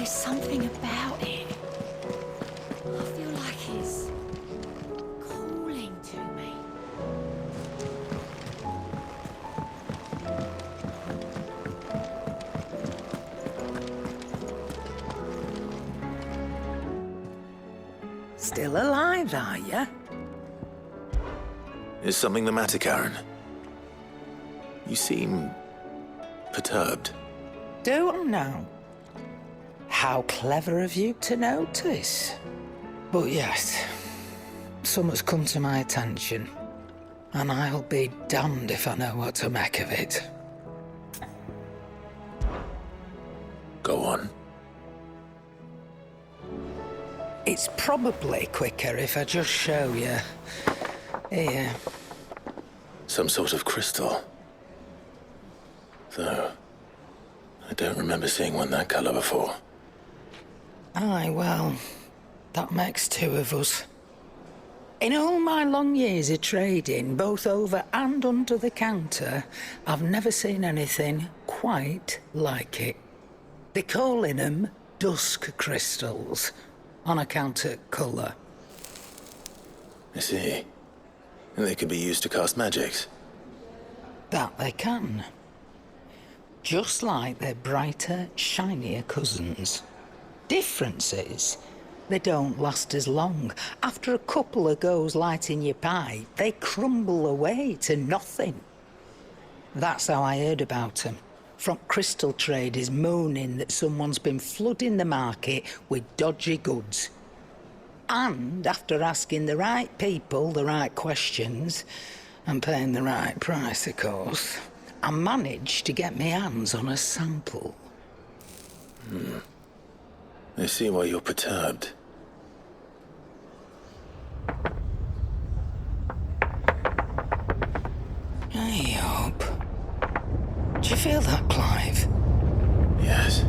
There's something about it. I feel like it's calling to me. Still alive, are you? Is something the matter, Karen? You seem perturbed. Don't know. How clever of you to notice. But yes, something's come to my attention, and I'll be damned if I know what to make of it. Go on. It's probably quicker if I just show you. Here. Some sort of crystal. Though, I don't remember seeing one that colour before. Aye, well, that makes two of us. In all my long years of trading, both over and under the counter, I've never seen anything quite like it. They're calling them dusk crystals, on account of colour. I see. And they could be used to cast magics. That they can. Just like their brighter, shinier cousins. Difference is, they don't last as long. After a couple of goes lighting your pipe, they crumble away to nothing. That's how I heard about them. From crystal traders moaning that someone's been flooding the market with dodgy goods. And after asking the right people the right questions, and paying the right price, of course, I managed to get my hands on a sample. I see why you're perturbed. Hey, up. Do you feel that, Clive? Yes.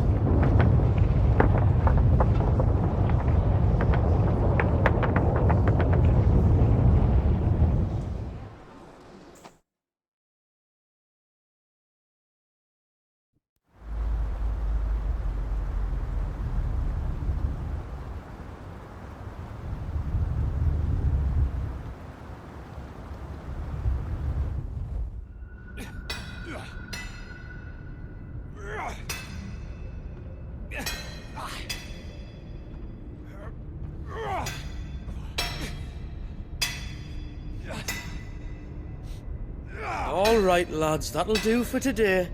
All right, lads, that'll do for today.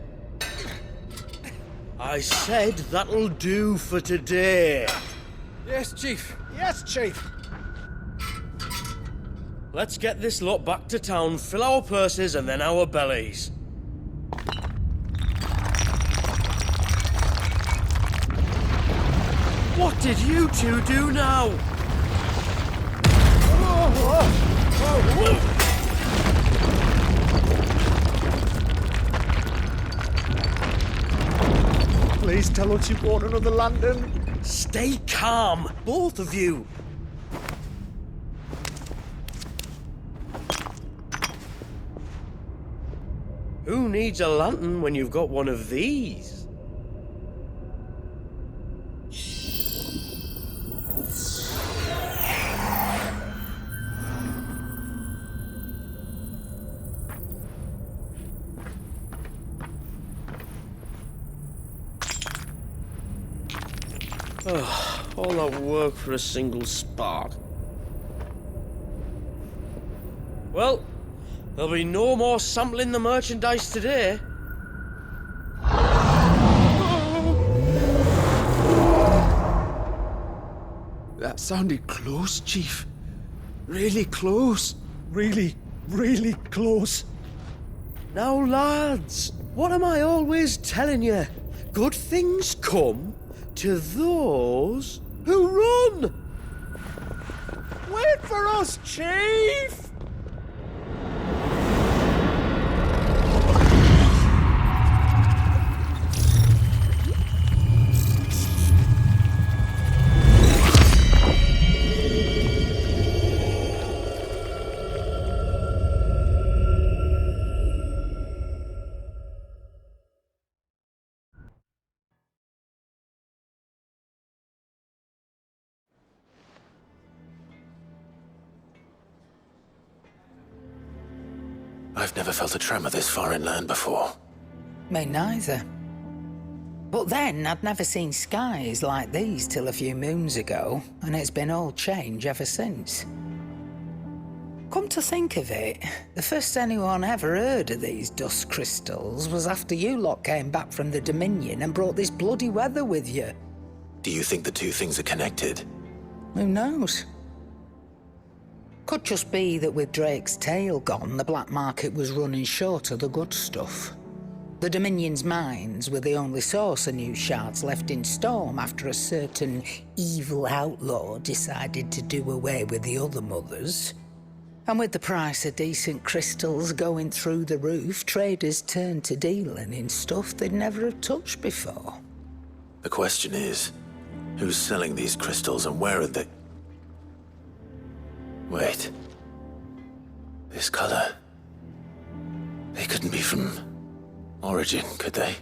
I said that'll do for today. Yes, Chief. Yes, Chief. Let's get this lot back to town, fill our purses and then our bellies. What did you two do now? Please tell us you bought another lantern. Stay calm, both of you. Who needs a lantern when you've got one of these? All that work for a single spark. Well, there'll be no more sampling the merchandise today. That sounded close, Chief. Really close. Really, really close. Now, lads, what am I always telling you? Good things come to those who run! Wait for us, Chief! I've never felt a tremor this far inland before. Me neither. But then, I'd never seen skies like these till a few moons ago, and it's been all change ever since. Come to think of it, the first anyone ever heard of these dust crystals was after you lot came back from the Dominion and brought this bloody weather with you. Do you think the two things are connected? Who knows? Could just be that with Drake's tail gone, the black market was running short of the good stuff. The Dominion's mines were the only source of new shards left in Storm after a certain evil outlaw decided to do away with the other mothers. And with the price of decent crystals going through the roof, traders turned to dealing in stuff they'd never have touched before. The question is, who's selling these crystals and where are they? Wait. This color. They couldn't be from Origin, could they?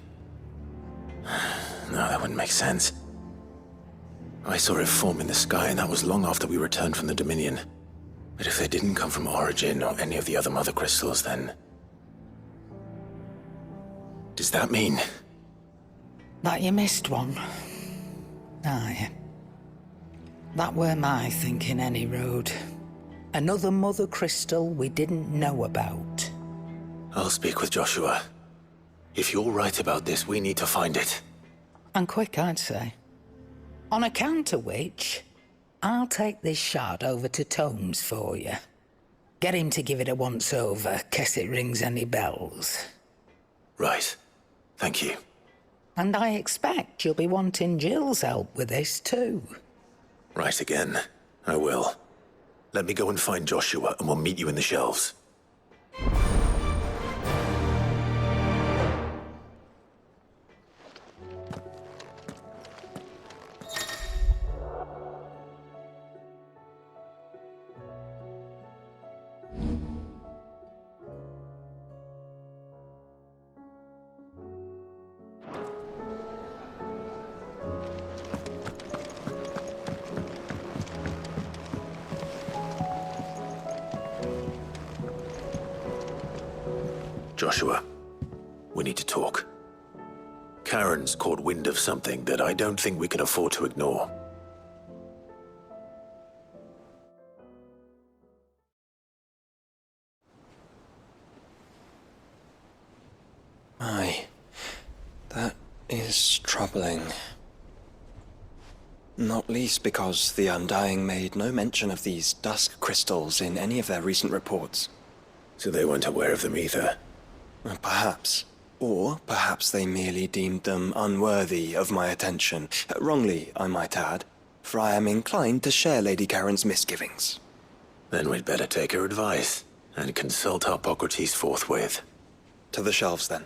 No, that wouldn't make sense. I saw it form in the sky, and that was long after we returned from the Dominion. But if they didn't come from Origin or any of the other mother crystals, then... does that mean... That you missed one? Aye. That were my thinking, any road. Another mother crystal we didn't know about. I'll speak with Joshua. If you're right about this, we need to find it. And quick, I'd say. On account of which, I'll take this shard over to Tomes for you. Get him to give it a once-over, case it rings any bells. Right. Thank you. And I expect you'll be wanting Jill's help with this, too. Right again. I will. Let me go and find Joshua, and we'll meet you in the shelves. Joshua, we need to talk. Karen's caught wind of something that I don't think we can afford to ignore. Aye, that is troubling. Not least because the Undying made no mention of these dusk crystals in any of their recent reports. So they weren't aware of them either. Perhaps. Or perhaps they merely deemed them unworthy of my attention. Wrongly, I might add, for I am inclined to share Lady Karen's misgivings. Then we'd better take her advice and consult Hippocrates forthwith. To the shelves, then.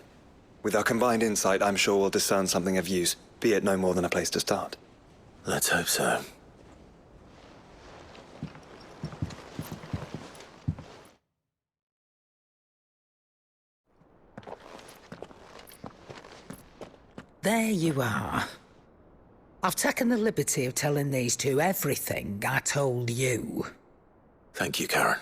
With our combined insight, I'm sure we'll discern something of use, be it no more than a place to start. Let's hope so. There you are. I've taken the liberty of telling these two everything I told you. Thank you, Karen.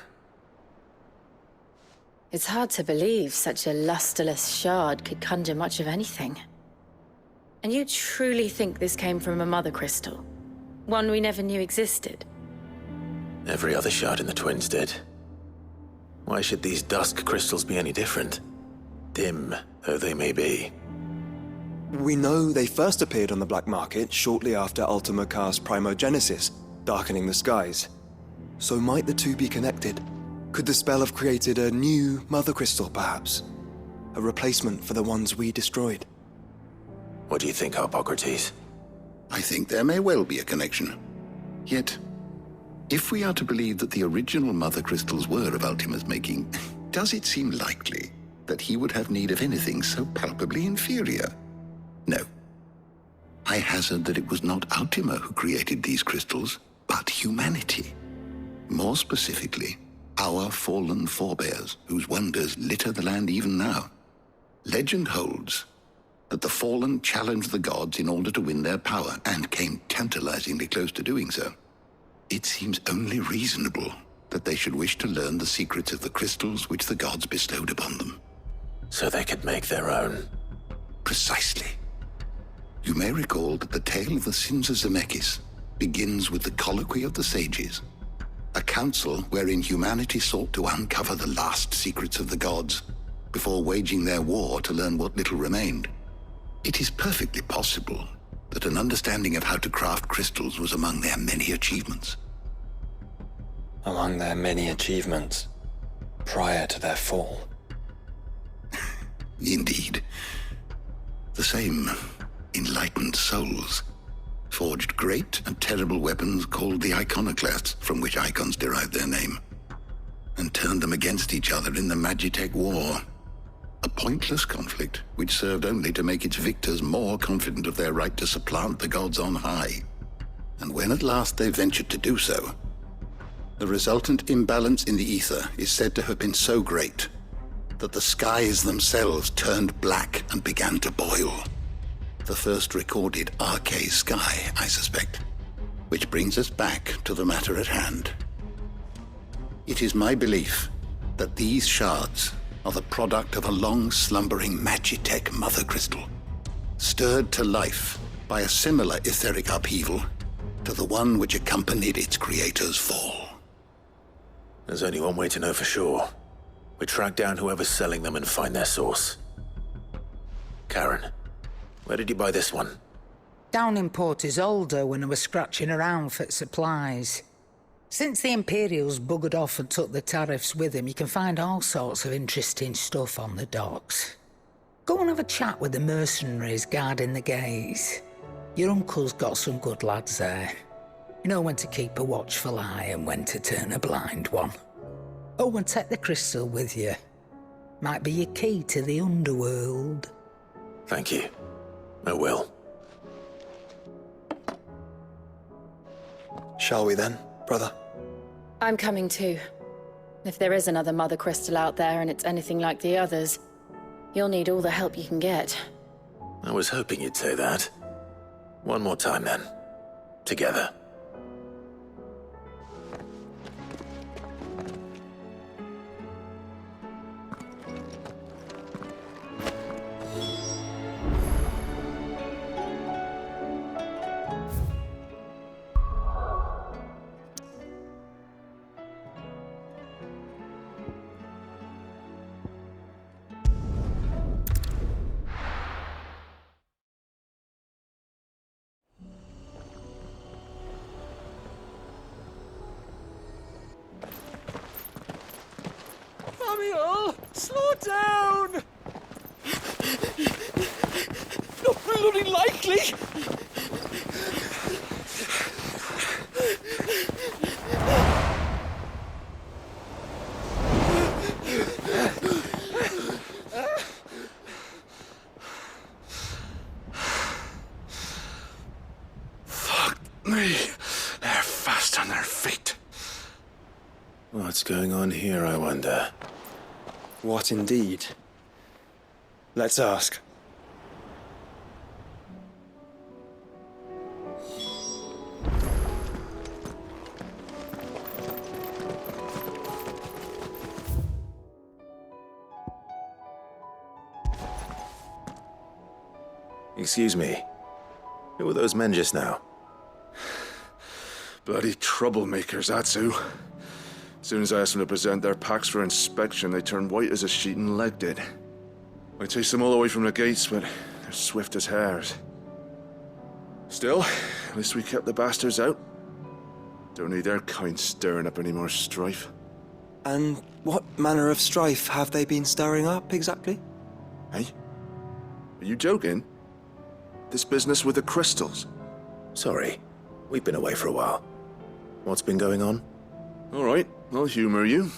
It's hard to believe such a lusterless shard could conjure much of anything. And you truly think this came from a mother crystal? One we never knew existed? Every other shard in the Twins did. Why should these dusk crystals be any different? Dim though they may be. We know they first appeared on the black market shortly after Ultima Car's primogenesis, darkening the skies. So might the two be connected? Could the spell have created a new mother crystal, perhaps? A replacement for the ones we destroyed? What do you think, Hippocrates? I think there may well be a connection. Yet, if we are to believe that the original mother crystals were of Ultima's making, does it seem likely that he would have need of anything so palpably inferior? No. I hazard that it was not Ultima who created these crystals, but humanity. More specifically, our fallen forebears, whose wonders litter the land even now. Legend holds that the fallen challenged the gods in order to win their power, and came tantalizingly close to doing so. It seems only reasonable that they should wish to learn the secrets of the crystals which the gods bestowed upon them. So they could make their own. Precisely. You may recall that the tale of the sins of Zemeckis begins with the colloquy of the sages, a council wherein humanity sought to uncover the last secrets of the gods before waging their war to learn what little remained. It is perfectly possible that an understanding of how to craft crystals was among their many achievements. Among their many achievements prior to their fall. Indeed. The same enlightened souls forged great and terrible weapons called the iconoclasts, from which icons derived their name, and turned them against each other in the Magitech War. A pointless conflict which served only to make its victors more confident of their right to supplant the gods on high. And when at last they ventured to do so, the resultant imbalance in the ether is said to have been so great that the skies themselves turned black and began to boil. The first recorded arcane sky, I suspect. Which brings us back to the matter at hand. It is my belief that these shards are the product of a long-slumbering Magitech mother crystal, stirred to life by a similar etheric upheaval to the one which accompanied its creator's fall. There's only one way to know for sure. We track down whoever's selling them and find their source. Karen, where did you buy this one? Down in Port Isolde when I was scratching around for supplies. Since the Imperials buggered off and took the tariffs with them, you can find all sorts of interesting stuff on the docks. Go and have a chat with the mercenaries guarding the gates. Your uncle's got some good lads there. You know when to keep a watchful eye and when to turn a blind one. Oh, and take the crystal with you. Might be your key to the underworld. Thank you. I will. Shall we then, brother? I'm coming too. If there is another mother crystal out there and it's anything like the others, you'll need all the help you can get. I was hoping you'd say that. One more time then. Together. Samuel, slow down! Not bloody likely! Fuck me. They're fast on their feet. What's going on here, I wonder? What indeed? Let's ask. Excuse me. Who were those men just now? Bloody troublemakers, that's who. As soon as I asked them to present their packs for inspection, they turned white as a sheet and legged it. I chased them all the way from the gates, but they're swift as hares. Still, at least we kept the bastards out. Don't need their kind stirring up any more strife. And what manner of strife have they been stirring up, exactly? Hey? Are you joking? This business with the crystals? Sorry. We've been away for a while. What's been going on? All right, I'll humor you.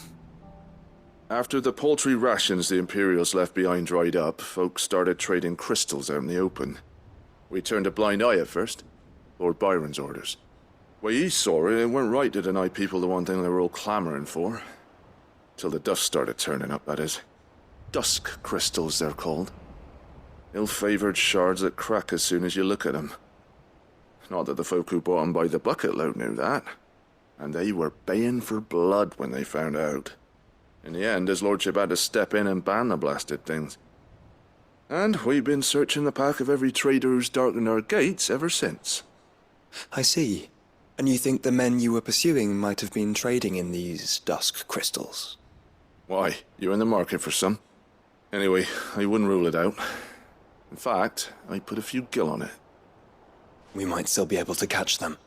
After the paltry rations the Imperials left behind dried up, folks started trading crystals out in the open. We turned a blind eye at first. Lord Byron's orders. Way he saw it, it weren't right to deny people the one thing they were all clamoring for. Till the dust started turning up, that is. Dusk crystals, they're called. Ill-favored shards that crack as soon as you look at them. Not that the folk who bought them by the bucket load knew that. and they were baying for blood when they found out. In the end, his lordship had to step in and ban the blasted things. And we've been searching the pack of every trader who's darkened our gates ever since. I see. And you think the men you were pursuing might have been trading in these dusk crystals? Why, you're in the market for some. Anyway, I wouldn't rule it out. In fact, I'd put a few gil on it. We might still be able to catch them.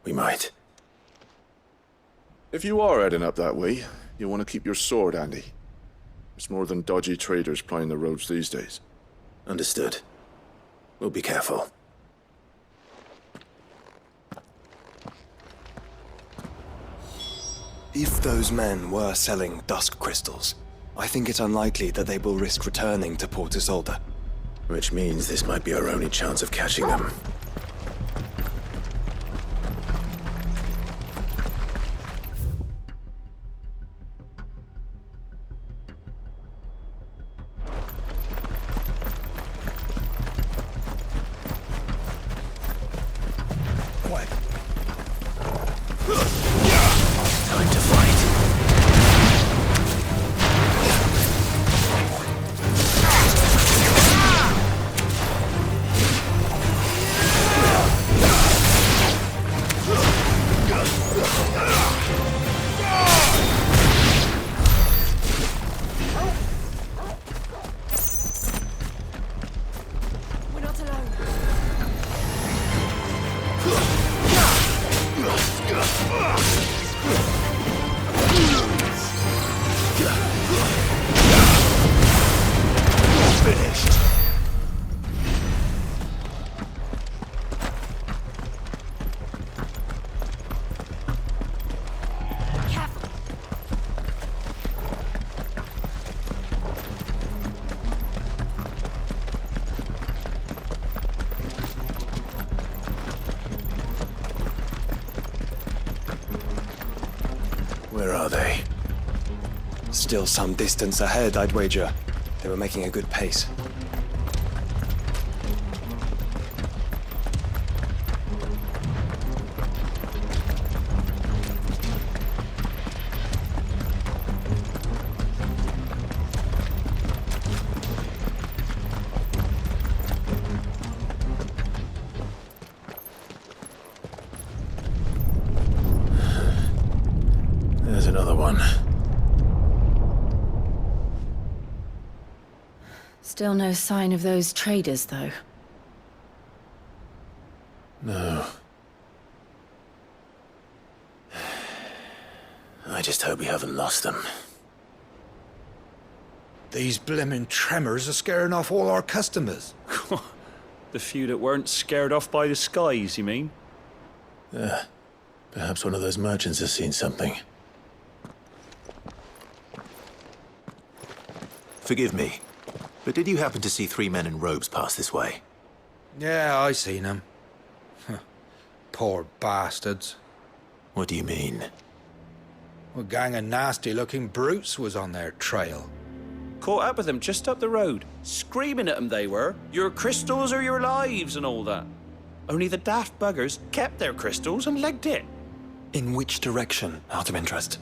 We might. If you are heading up that way, you'll want to keep your sword handy. There's more than dodgy traders plying the roads these days. Understood. We'll be careful. If those men were selling dusk crystals, I think it's unlikely that they will risk returning to Port Isolde. Which means this might be our only chance of catching them. Time to fight. We're not alone. Finished. Careful. Where are they? Still some distance ahead, I'd wager. They were making a good pace. There's another one. Still no sign of those traders, though. No. I just hope we haven't lost them. These blimmin' tremors are scaring off all our customers. The few that weren't scared off by the skies, you mean? Perhaps one of those merchants has seen something. Forgive me, but did you happen to see 3 men in robes pass this way? Yeah, I seen them. Poor bastards. What do you mean? A gang of nasty-looking brutes was on their trail. Caught up with them just up the road. Screaming at them they were. Your crystals are your lives and all that. Only the daft buggers kept their crystals and legged it. In which direction, out of interest?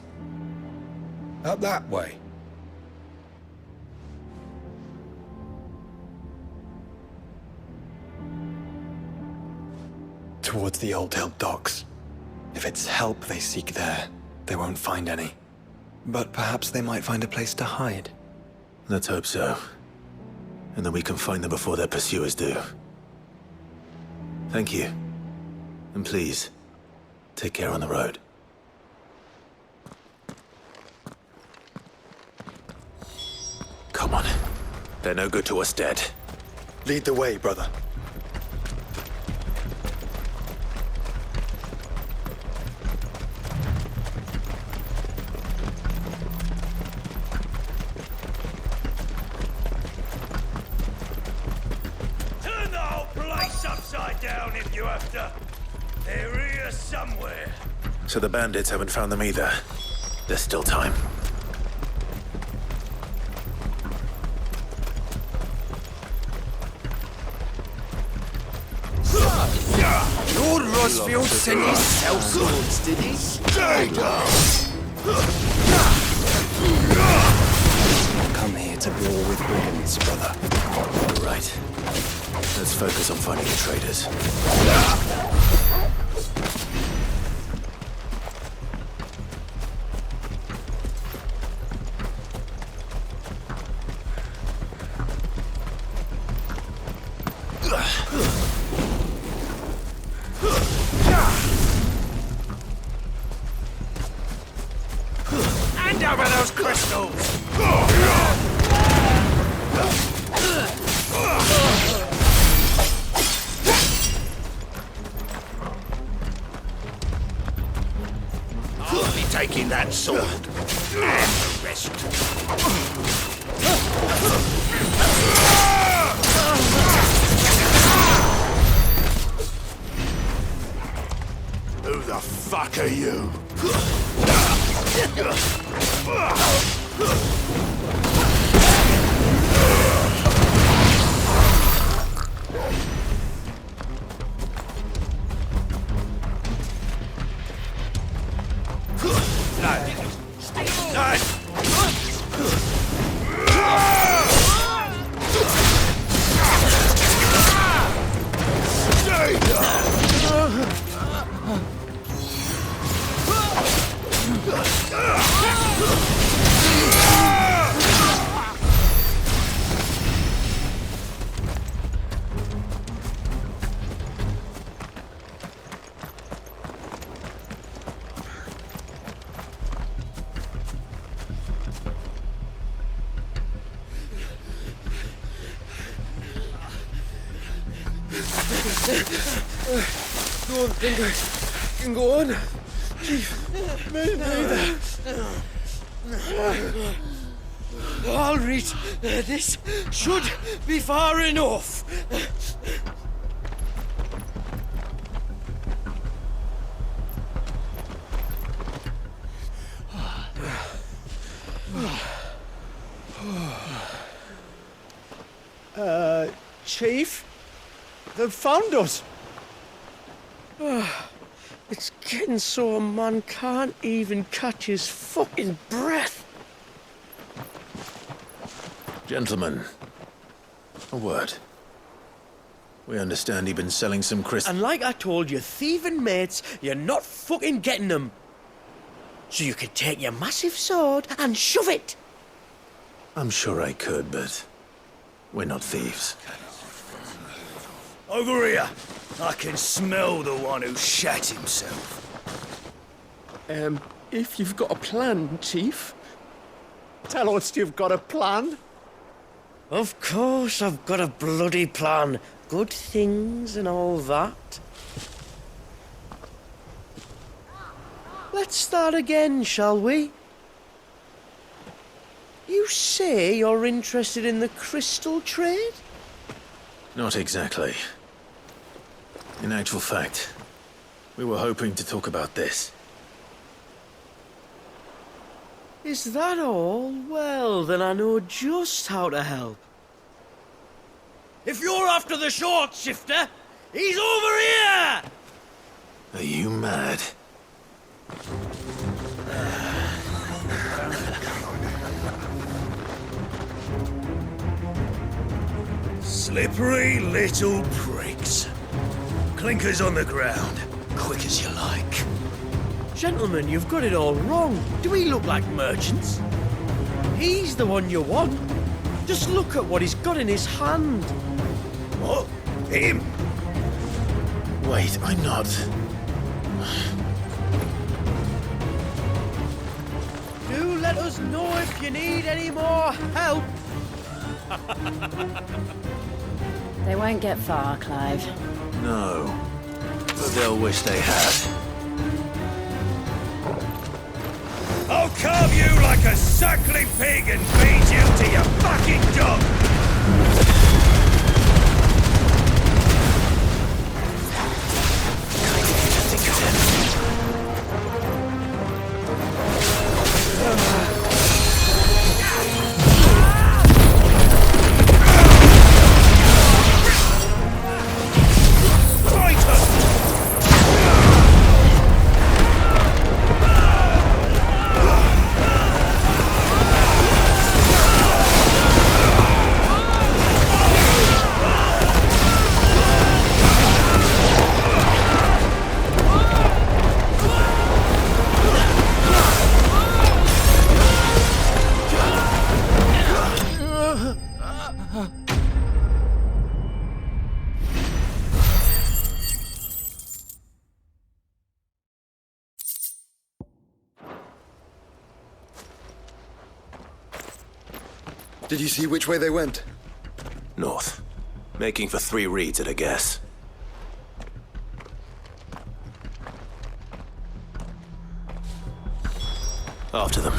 Up that way. Towards the Old Hill docks. If it's help they seek there, they won't find any. But perhaps they might find a place to hide. Let's hope so. And then we can find them before their pursuers do. Thank you. And please, take care on the road. Come on. They're no good to us dead. Lead the way, brother. Turn the whole place upside down if you have to. They're here somewhere. So the bandits haven't found them either. There's still time. You're Sarsfield sent his sellswords, did he? Stay down! Come here to war with brigands, brother. You're right. Let's focus on finding the traitors. Hand over those crystals! I'll be taking that sword and the rest. Who the fuck are you? Don't think I can go on. Chief, maybe. All right, this should be far enough. Chief? They've found us. It's getting so a man can't even catch his fucking breath. Gentlemen, a word. We understand you've been selling some crystals. And like I told your thieving mates, you're not fucking getting them. So you can take your massive sword and shove it. I'm sure I could, but we're not thieves. Over here! I can smell the one who shat himself. If you've got a plan, Chief, tell us you've got a plan. Of course I've got a bloody plan. Good things and all that. Let's start again, shall we? You say you're interested in the crystal trade? Not exactly. In actual fact, we were hoping to talk about this. Is that all? Well, then I know just how to help. If you're after the short shifter, he's over here! Are you mad? Slippery little pricks. Clinkers on the ground, quick as you like. Gentlemen, you've got it all wrong. Do we look like merchants? He's the one you want. Just look at what he's got in his hand. What? Him? Wait, I'm not. Do let us know if you need any more help. They won't get far, Clive. No. But they'll wish they had. I'll carve you like a suckling pig and feed you to your fucking dog! Fight us! Did you see which way they went? North. Making for 3 reeds at a guess. After them.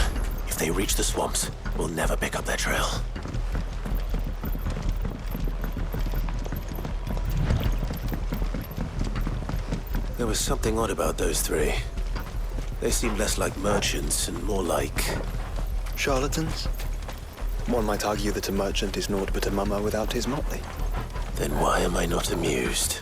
If they reach the swamps, we'll never pick up their trail. There was something odd about those 3. They seemed less like merchants and more like... Charlatans? One might argue that a merchant is naught but a mummer without his motley. Then why am I not amused?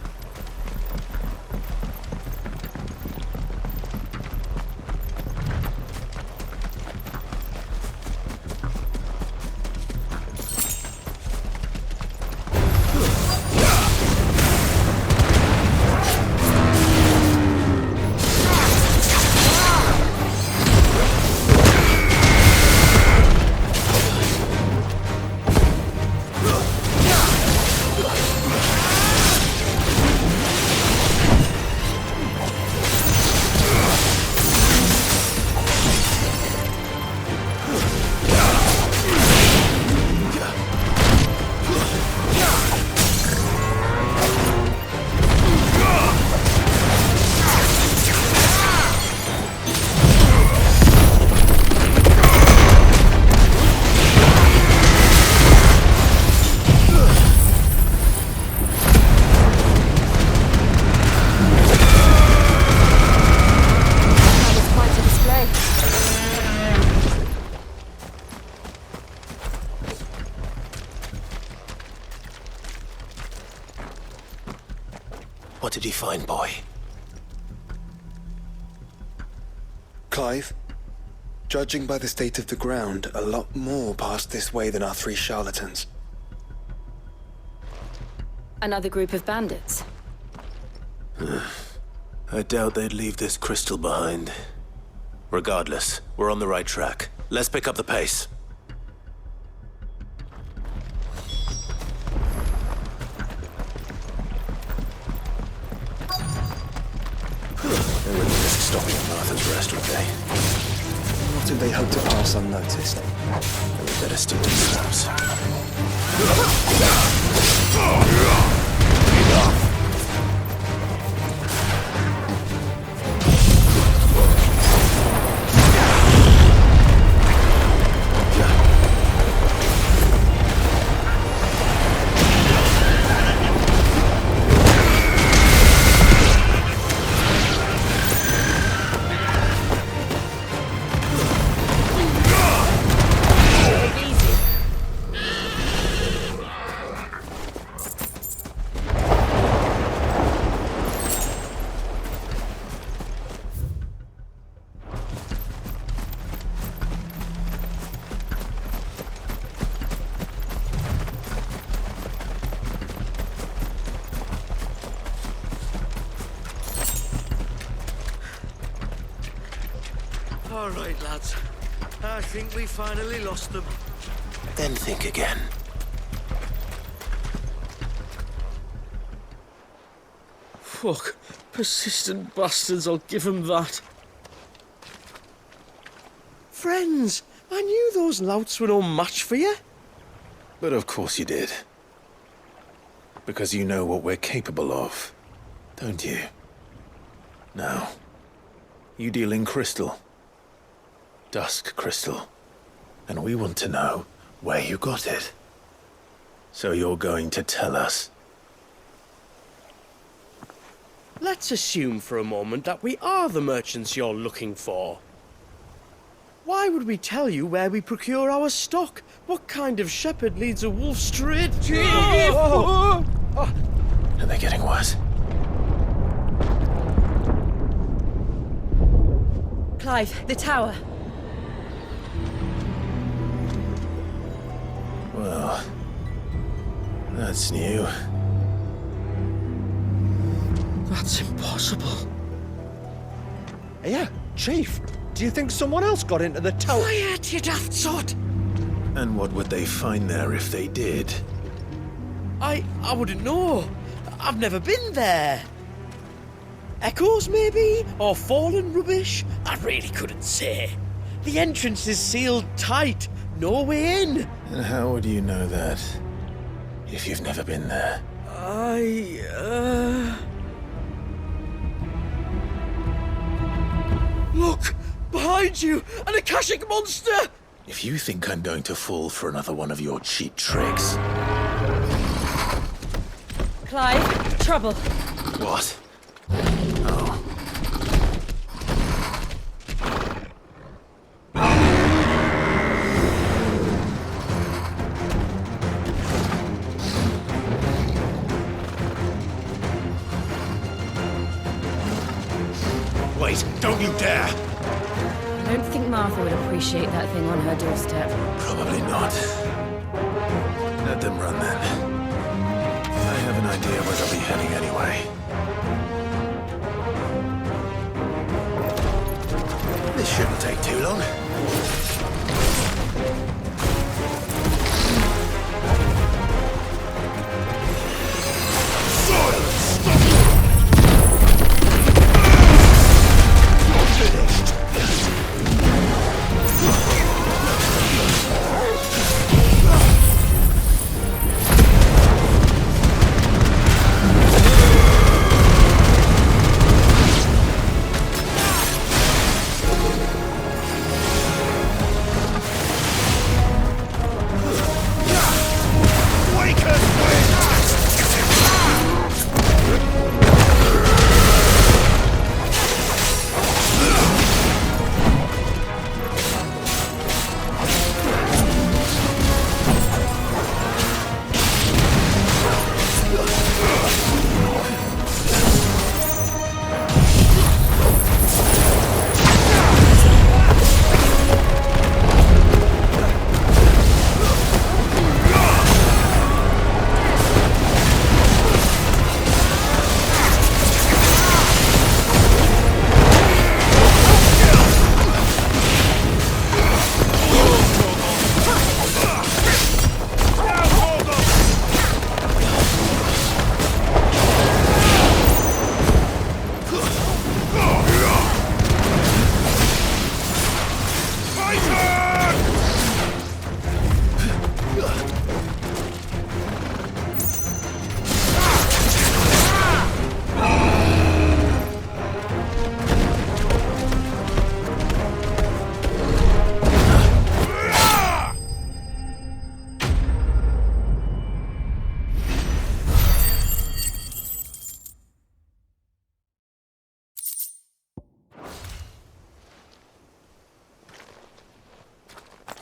What did you find, boy? Clive, judging by the state of the ground, a lot more passed this way than our 3 charlatans. Another group of bandits. I doubt they'd leave this crystal behind. Regardless, we're on the right track. Let's pick up the pace. They wouldn't risk stopping at Martha's rest, would they? What if they hope to pass unnoticed? Then we better stick to the slabs. All right, lads. I think we finally lost them. Then think again. Fuck. Persistent bastards, I'll give them that. Friends, I knew those louts were no match for you. But of course you did. Because you know what we're capable of, don't you? Now, you deal in crystal. Dusk crystal. And we want to know where you got it. So you're going to tell us. Let's assume for a moment that we are the merchants you're looking for. Why would we tell you where we procure our stock? What kind of shepherd leads a wolf straight to... Are they getting worse? Clive, the tower. Well, that's new. That's impossible. Yeah, Chief. Do you think someone else got into the tower? Quiet, you daft sot! And what would they find there if they did? I wouldn't know. I've never been there. Echoes, maybe? Or fallen rubbish? I really couldn't say. The entrance is sealed tight. no way in. And how would you know that? If you've never been there. Look! Behind you! An Akashic monster! If you think I'm going to fall for another one of your cheap tricks... Clive, trouble. What? Oh. Wait, don't you dare! I don't think Martha would appreciate that thing on her doorstep. Probably not. Let them run then. I have an idea where they'll be heading anyway. This shouldn't take too long.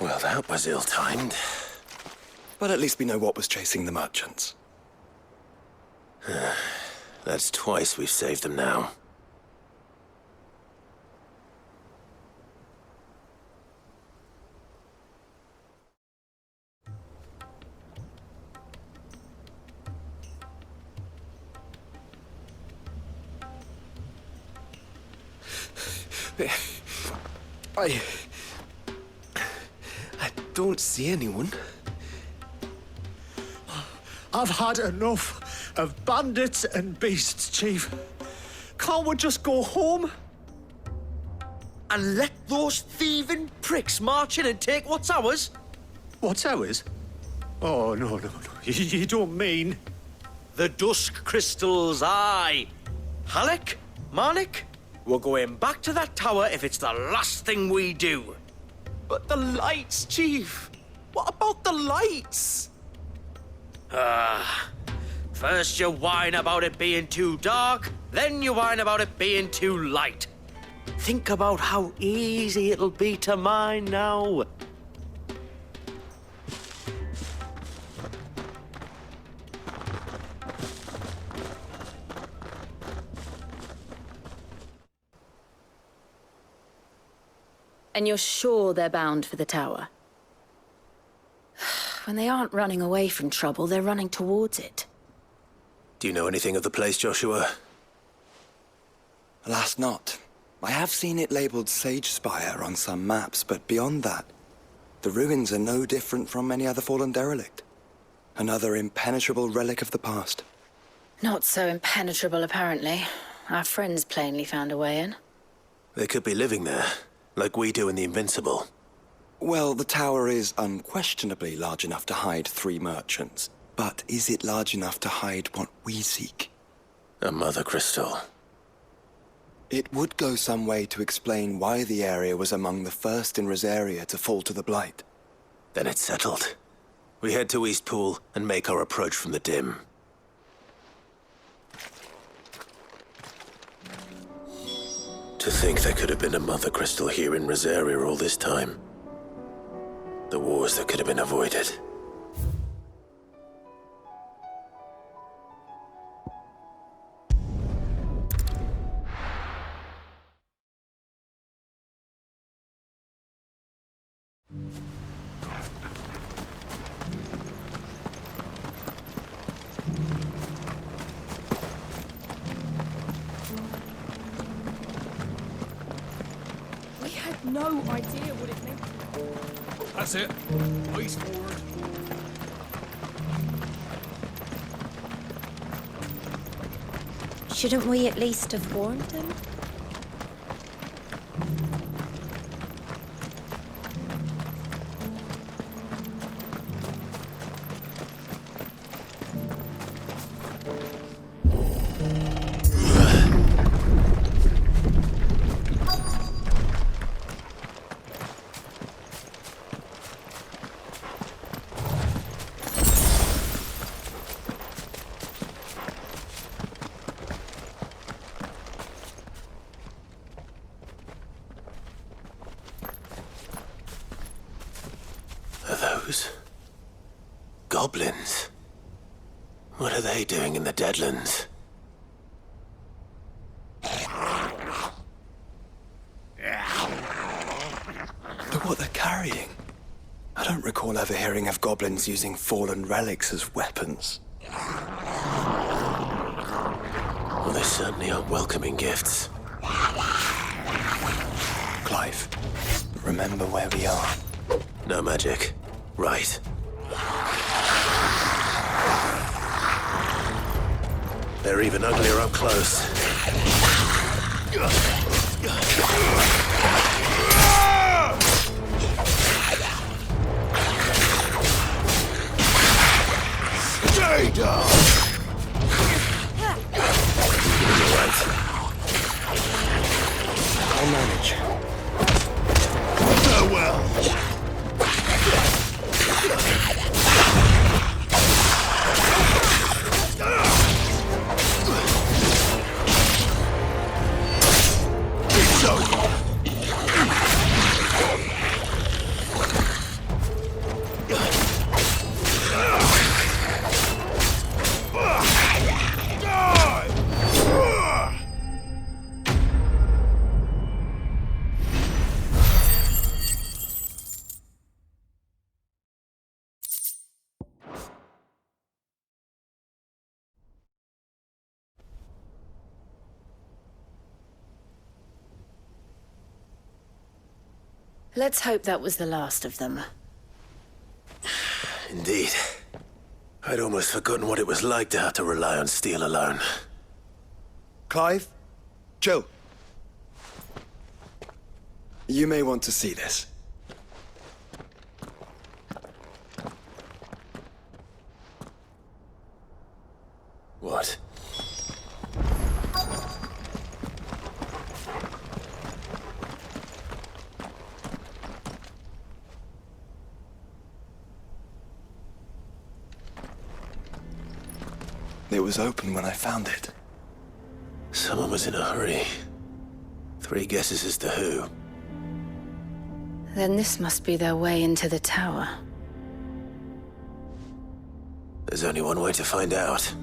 Well, that was ill-timed. But at least we know what was chasing the merchants. That's twice we've saved them now. I don't see anyone. I've had enough of bandits and beasts, Chief. Can't we just go home? And let those thieving pricks march in and take what's ours? What's ours? Oh, no. You don't mean... The dusk crystals, aye. Halleck, Marnik, we're going back to that tower if it's the last thing we do. But the lights, Chief. What about the lights? First you whine about it being too dark, then you whine about it being too light. Think about how easy it'll be to mine now. And you're sure they're bound for the tower? When they aren't running away from trouble, they're running towards it. Do you know anything of the place, Joshua? Alas, not. I have seen it labelled Sage Spire on some maps, but beyond that, the ruins are no different from any other fallen derelict. Another impenetrable relic of the past. Not so impenetrable, apparently. Our friends plainly found a way in. They could be living there, like we do in the Invincible. Well, the tower is unquestionably large enough to hide 3 merchants. But is it large enough to hide what we seek? A mother crystal. It would go some way to explain why the area was among the first in Rosaria to fall to the Blight. Then it's settled. We head to Eastpool and make our approach from the dim. To think there could have been a mother crystal here in Rosaria all this time. The wars that could have been avoided. We had no idea what it meant. That's it. Eyes forward. Shouldn't we at least have warned him? Are those goblins? What are they doing in the Deadlands? Look what they're carrying. I don't recall ever hearing of goblins using fallen relics as weapons. Well, they certainly aren't welcoming gifts. Clive, remember where we are. No magic. Right. They're even uglier up close. Stay down! I'll manage. Farewell! It's over! Let's hope that was the last of them. Indeed. I'd almost forgotten what it was like to have to rely on steel alone. Clive? Joe? You may want to see this. What? It was open when I found it. Someone was in a hurry. 3 guesses as to who. Then this must be their way into the tower. There's only one way to find out.